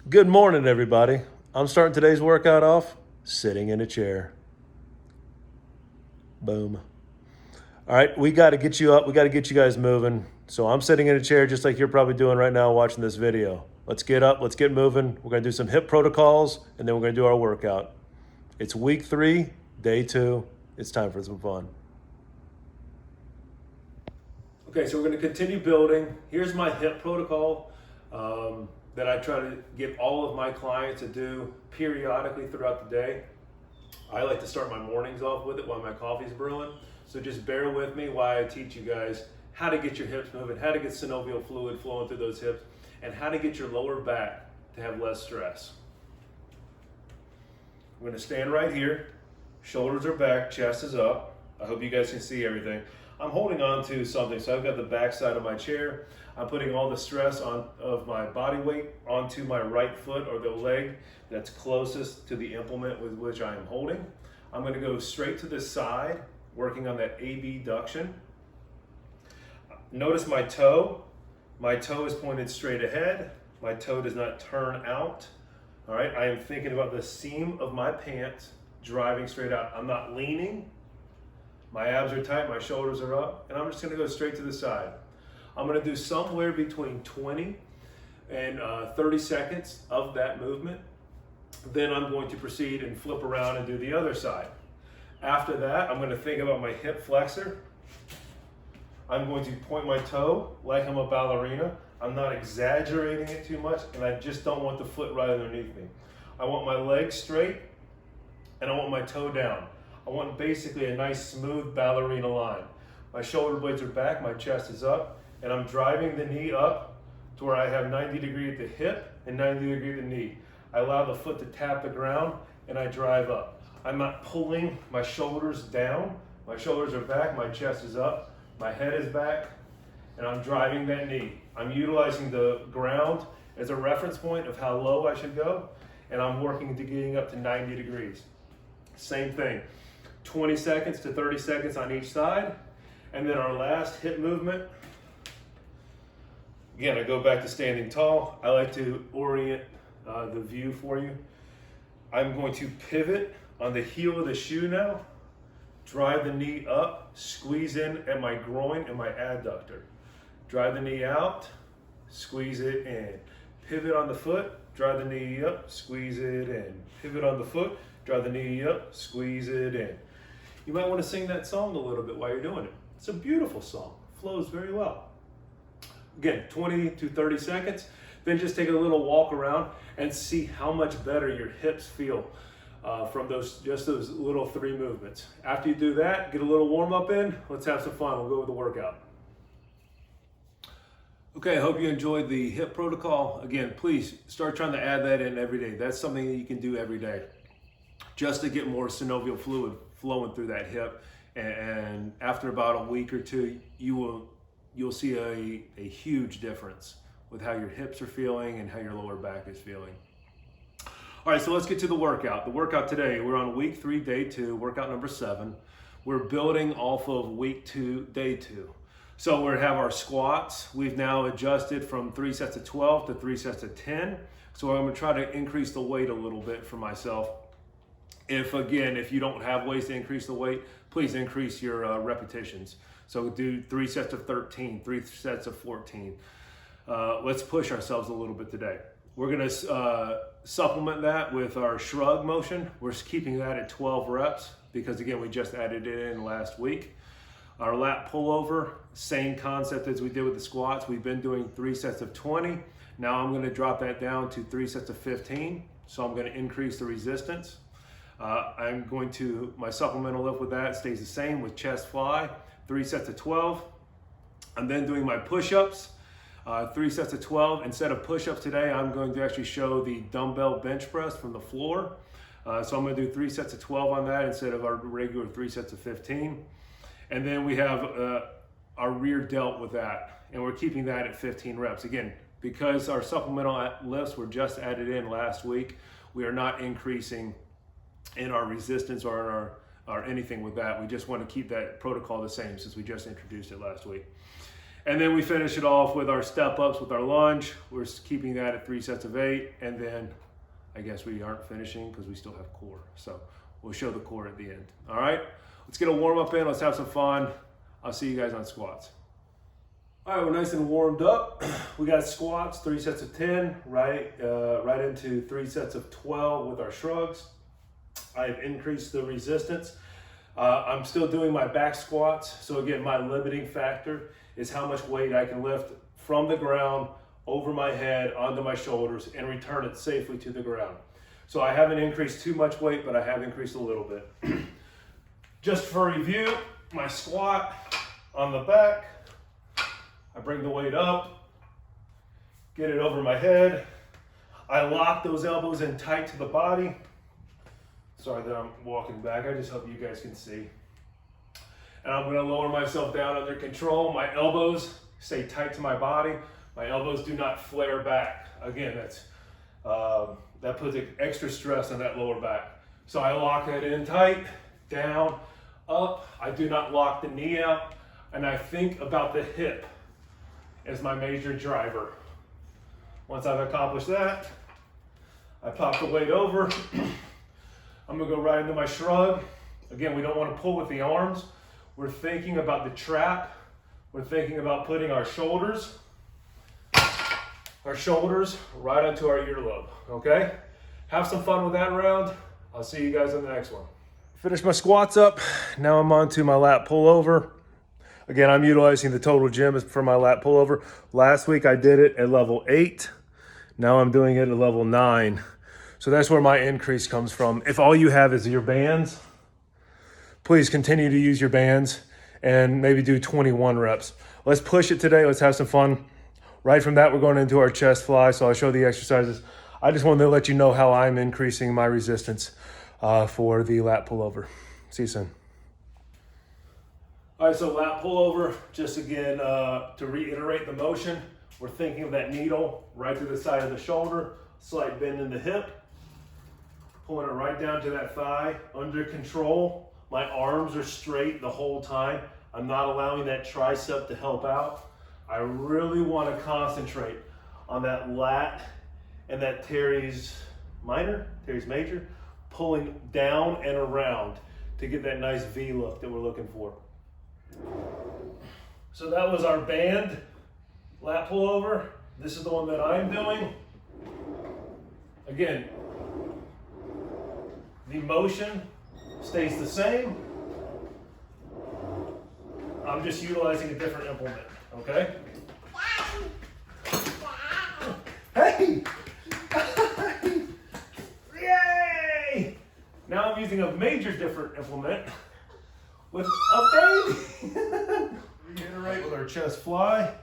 Good morning, everybody. I'm starting today's workout off sitting in a chair. Boom. All right, we got to get you up. We got to get you guys moving. So I'm sitting in a chair just like you're probably doing right now watching this video. Let's get up. Let's get moving. We're going to do some hip protocols, and then we're going to do our workout. It's week 3, day 2. It's time for some fun. Okay, so we're going to continue building. Here's my hip protocol that I try to get all of my clients to do periodically throughout the day. I like to start my mornings off with it while my coffee's brewing. So just bear with me while I teach you guys how to get your hips moving, how to get synovial fluid flowing through those hips, and how to get your lower back to have less stress. I'm going to stand right here. Shoulders are back, chest is up. I hope you guys can see everything. I'm holding on to something, so I've got the back side of my chair. I'm putting all the stress of my body weight onto my right foot or the leg that's closest to the implement with which I am holding. I'm going to go straight to the side, working on that abduction. Notice my toe. My toe is pointed straight ahead. My toe does not turn out. All right, I am thinking about the seam of my pants driving straight out. I'm not leaning. My abs are tight, my shoulders are up, and I'm just gonna go straight to the side. I'm gonna do somewhere between 20 and 30 seconds of that movement. Then I'm going to proceed and flip around and do the other side. After that, I'm gonna think about my hip flexor. I'm going to point my toe like I'm a ballerina. I'm not exaggerating it too much, and I just don't want the foot right underneath me. I want my leg straight, and I want my toe down. I want basically a nice smooth ballerina line. My shoulder blades are back, my chest is up, and I'm driving the knee up to where I have 90 degree at the hip and 90 degree at the knee. I allow the foot to tap the ground and I drive up. I'm not pulling my shoulders down. My shoulders are back, my chest is up, my head is back, and I'm driving that knee. I'm utilizing the ground as a reference point of how low I should go, and I'm working to getting up to 90 degrees. Same thing. 20 seconds to 30 seconds on each side. And then our last hip movement. Again, I go back to standing tall. I like to orient the view for you. I'm going to pivot on the heel of the shoe now. Drive the knee up, squeeze in at my groin and my adductor. Drive the knee out, squeeze it in. Pivot on the foot, drive the knee up, squeeze it in. Pivot on the foot, drive the knee up, squeeze it in. You might want to sing that song a little bit while you're doing it. It's a beautiful song, flows very well. Again, 20 to 30 seconds, then just take a little walk around and see how much better your hips feel from those little 3 movements. After you do that, get a little warm up in, let's have some fun. We'll go with the workout. Okay, I hope you enjoyed the hip protocol. Again, please start trying to add that in every day. That's something that you can do every day just to get more synovial fluid flowing through that hip. And after about a week or 2, you'll see a huge difference with how your hips are feeling and how your lower back is feeling. All right, so let's get to the workout. The workout today, we're on week 3, day 2, workout number 7. We're building off of week 2, day 2. So we have our squats. We've now adjusted from 3 sets of 12 to 3 sets of 10. So I'm gonna try to increase the weight a little bit for myself. If you don't have ways to increase the weight, please increase your repetitions. So do 3 sets of 13, 3 sets of 14. Let's push ourselves a little bit today. We're gonna supplement that with our shrug motion. We're keeping that at 12 reps because again, we just added it in last week. Our lat pullover, same concept as we did with the squats. We've been doing 3 sets of 20. Now I'm gonna drop that down to 3 sets of 15. So I'm gonna increase the resistance. My supplemental lift with that stays the same with chest fly, 3 sets of 12. I'm then doing my push-ups, 3 sets of 12. Instead of push-ups today, I'm going to actually show the dumbbell bench press from the floor. So I'm gonna do 3 sets of 12 on that instead of our regular 3 sets of 15. And then we have our rear delt with that, and we're keeping that at 15 reps. Again, because our supplemental lifts were just added in last week, we are not increasing in our resistance or anything with that. We just want to keep that protocol the same since we just introduced it last week. And then we finish it off with our step ups with our lunge. We're keeping that at 3 sets of 8. And then I guess we aren't finishing because we still have core. So we'll show the core at the end. All right, let's get a warm up in. Let's have some fun. I'll see you guys on squats. All right, we're nice and warmed up. We got squats, 3 sets of 10, right into 3 sets of 12 with our shrugs. I've increased the resistance. I'm still doing my back squats. So again, my limiting factor is how much weight I can lift from the ground over my head, onto my shoulders, and return it safely to the ground. So I haven't increased too much weight, but I have increased a little bit. Just for review, my squat on the back, I bring the weight up, get it over my head. I lock those elbows in tight to the body. Sorry that I'm walking back, I just hope you guys can see. And I'm gonna lower myself down under control. My elbows stay tight to my body. My elbows do not flare back. Again, that puts extra stress on that lower back. So I lock that in tight, down, up. I do not lock the knee out. And I think about the hip as my major driver. Once I've accomplished that, I pop the weight over. I'm gonna go right into my shrug. Again, we don't wanna pull with the arms. We're thinking about the trap. We're thinking about putting our shoulders right onto our earlobe, okay? Have some fun with that round. I'll see you guys on the next one. Finish my squats up. Now I'm on to my lat pullover. Again, I'm utilizing the total gym for my lat pullover. Last week I did it at level 8. Now I'm doing it at level 9. So that's where my increase comes from. If all you have is your bands, please continue to use your bands and maybe do 21 reps. Let's push it today. Let's have some fun. Right from that, we're going into our chest fly. So I'll show the exercises. I just wanted to let you know how I'm increasing my resistance for the lat pullover. See you soon. All right, so lat pullover, just again, to reiterate the motion, we're thinking of that needle right to the side of the shoulder, slight bend in the hip, pulling it right down to that thigh, under control. My arms are straight the whole time. I'm not allowing that tricep to help out. I really want to concentrate on that lat and that teres major, pulling down and around to get that nice V look that we're looking for. So that was our band lat pullover. This is the one that I'm doing. Again, the motion stays the same. I'm just utilizing a different implement, okay? Hey! Yay! Now I'm using a major different implement with a baby. Reiterate with our chest fly.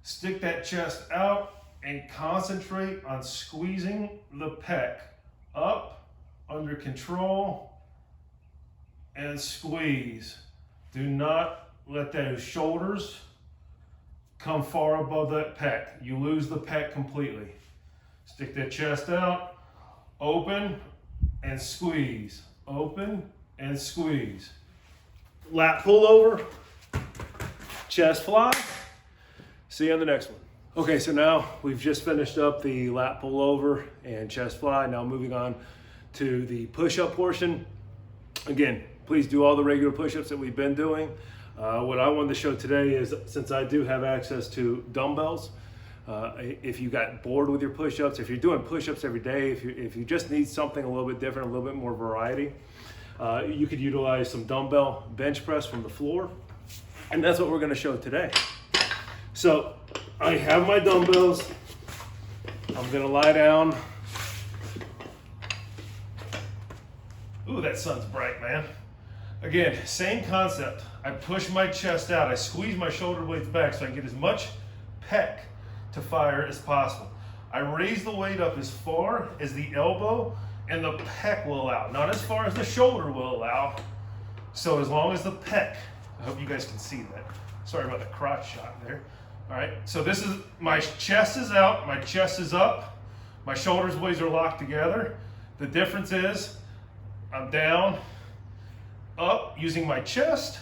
Stick that chest out and concentrate on squeezing the pec up, under control, and squeeze. Do not let those shoulders come far above that pec. You lose the pec completely. Stick that chest out, open and squeeze, open and squeeze. Lat pullover, chest fly. See you on the next one. Okay, so now we've just finished up the lat pullover and chest fly. Now moving on to the push-up portion. Again, please do all the regular push-ups that we've been doing. What I wanted to show today is, since I do have access to dumbbells, if you got bored with your push-ups, if you're doing push-ups every day, if you just need something a little bit different, a little bit more variety, you could utilize some dumbbell bench press from the floor. And that's what we're gonna show today. So I have my dumbbells. I'm gonna lie down. Ooh, that sun's bright, man. Again, same concept. I push my chest out. I squeeze my shoulder blades back so I can get as much pec to fire as possible. I raise the weight up as far as the elbow and the pec will allow, not as far as the shoulder will allow. So as long as the pec, I hope you guys can see that. Sorry about the crotch shot there. All right, so this is, my chest is out, my chest is up, my shoulders blades are locked together. The difference is I'm down, up, using my chest,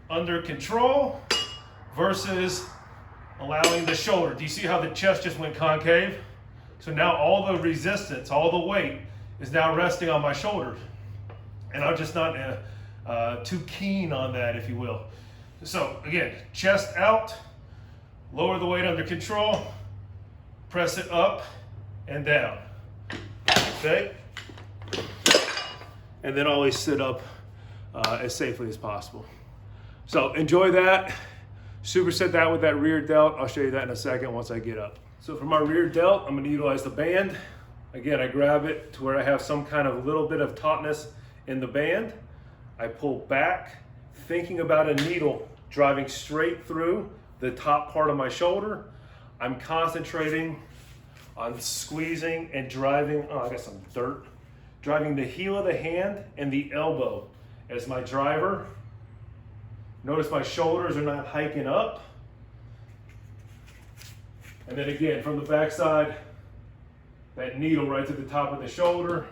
under control, versus allowing the shoulder. Do you see how the chest just went concave? So now all the resistance, all the weight is now resting on my shoulders. And I'm just not too keen on that, if you will. So again, chest out, lower the weight under control, press it up and down, okay? And then always sit up as safely as possible. So enjoy that. Superset that with that rear delt. I'll show you that in a second once I get up. So for my rear delt, I'm gonna utilize the band. Again, I grab it to where I have some kind of little bit of tautness in the band. I pull back, thinking about a needle driving straight through the top part of my shoulder. I'm concentrating on squeezing and driving, oh, I got some dirt. Driving the heel of the hand and the elbow as my driver. Notice my shoulders are not hiking up. And then again, from the backside, that needle right to the top of the shoulder,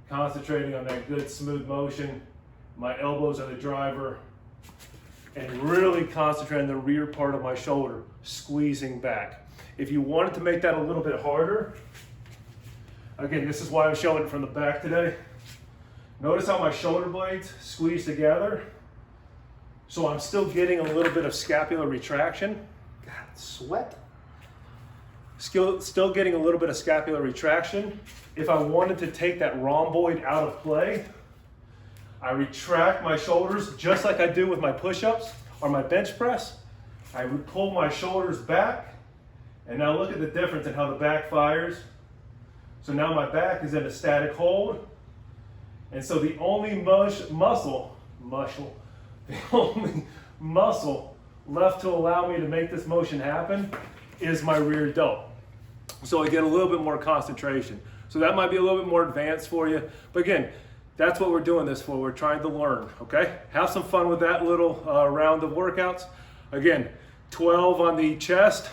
concentrating on that good smooth motion. My elbows are the driver, and really concentrate on the rear part of my shoulder, squeezing back. If you wanted to make that a little bit harder, again, this is why I'm showing it from the back today. Notice how my shoulder blades squeeze together. So I'm still getting a little bit of scapular retraction. God, sweat. Still getting a little bit of scapular retraction. If I wanted to take that rhomboid out of play, I retract my shoulders just like I do with my push-ups or my bench press. I would pull my shoulders back, and now look at the difference in how the back fires. So now my back is in a static hold, and so the only the only muscle left to allow me to make this motion happen is my rear delt. So I get a little bit more concentration. So that might be a little bit more advanced for you, but again, that's what we're doing this for. We're trying to learn, okay? Have some fun with that little round of workouts. Again, 12 on the chest,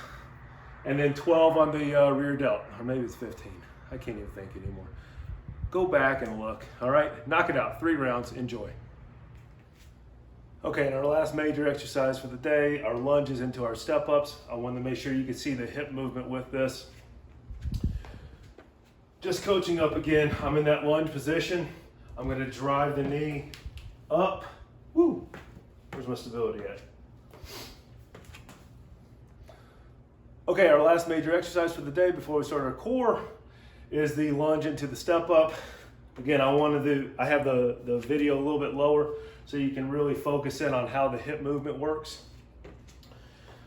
and then 12 on the rear delt, or maybe it's 15. I can't even think anymore. Go back and look, all right? Knock it out, 3 rounds, enjoy. Okay, and our last major exercise for the day, our lunges into our step-ups. I wanted to make sure you could see the hip movement with this. Just coaching up again, I'm in that lunge position. I'm gonna drive the knee up. Woo! Where's my stability at? Okay, our last major exercise for the day before we start our core is the lunge into the step-up. Again, I have the video a little bit lower so you can really focus in on how the hip movement works.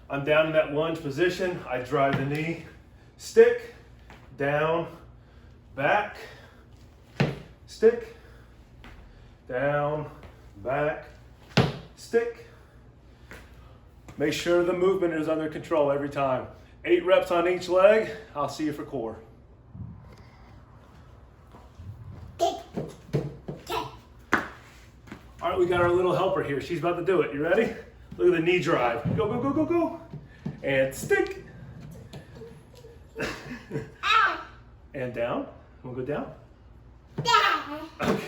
I'm down in that lunge position. I drive the knee, stick, down, back, stick, down, back, stick. Make sure the movement is under control every time. 8 reps on each leg. I'll see you for core. All right, we got our little helper here. She's about to do it. You ready? Look at the knee drive. Go, go, go, go, go. And stick. And down. Wanna go down? Okay.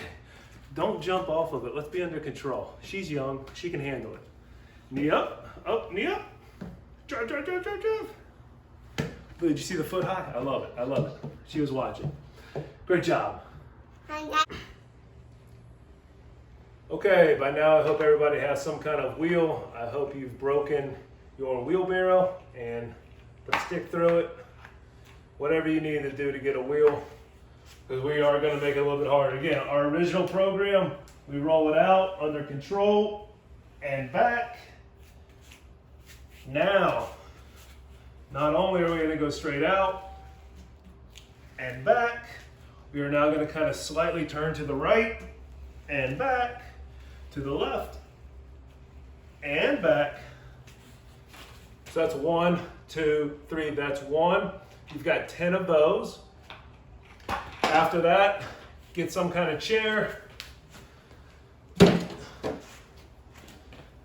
Don't jump off of it. Let's be under control. She's young. She can handle it. Knee up. Up, knee up. Drive, drive, drive, drive, drive. Did you see the foot high? I love it. I love it. She was watching. Great job. Okay, by now I hope everybody has some kind of wheel. I hope you've broken your wheelbarrow and let's stick through it. Whatever you need to do to get a wheel, because we are going to make it a little bit harder. Again, our original program, we roll it out under control and back. Now, not only are we going to go straight out and back, we are now going to kind of slightly turn to the right and back, to the left and back. So that's 1, 2, 3, that's 1. You've got 10 of those. After that, get some kind of chair,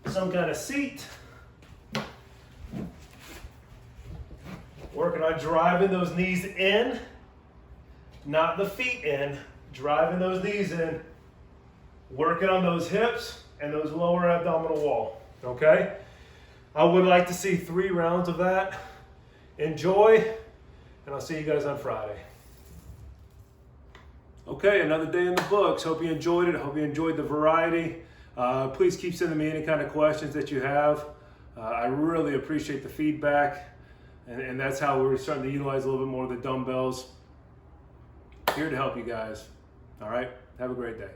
some kind of seat. Working on driving those knees in, not the feet in, driving those knees in. Working on those hips and those lower abdominal wall, okay? I would like to see 3 rounds of that. Enjoy, and I'll see you guys on Friday. Okay, another day in the books. Hope you enjoyed it. Hope you enjoyed the variety. Please keep sending me any kind of questions that you have. I really appreciate the feedback, and that's how we're starting to utilize a little bit more of the dumbbells. Here to help you guys. All right, have a great day.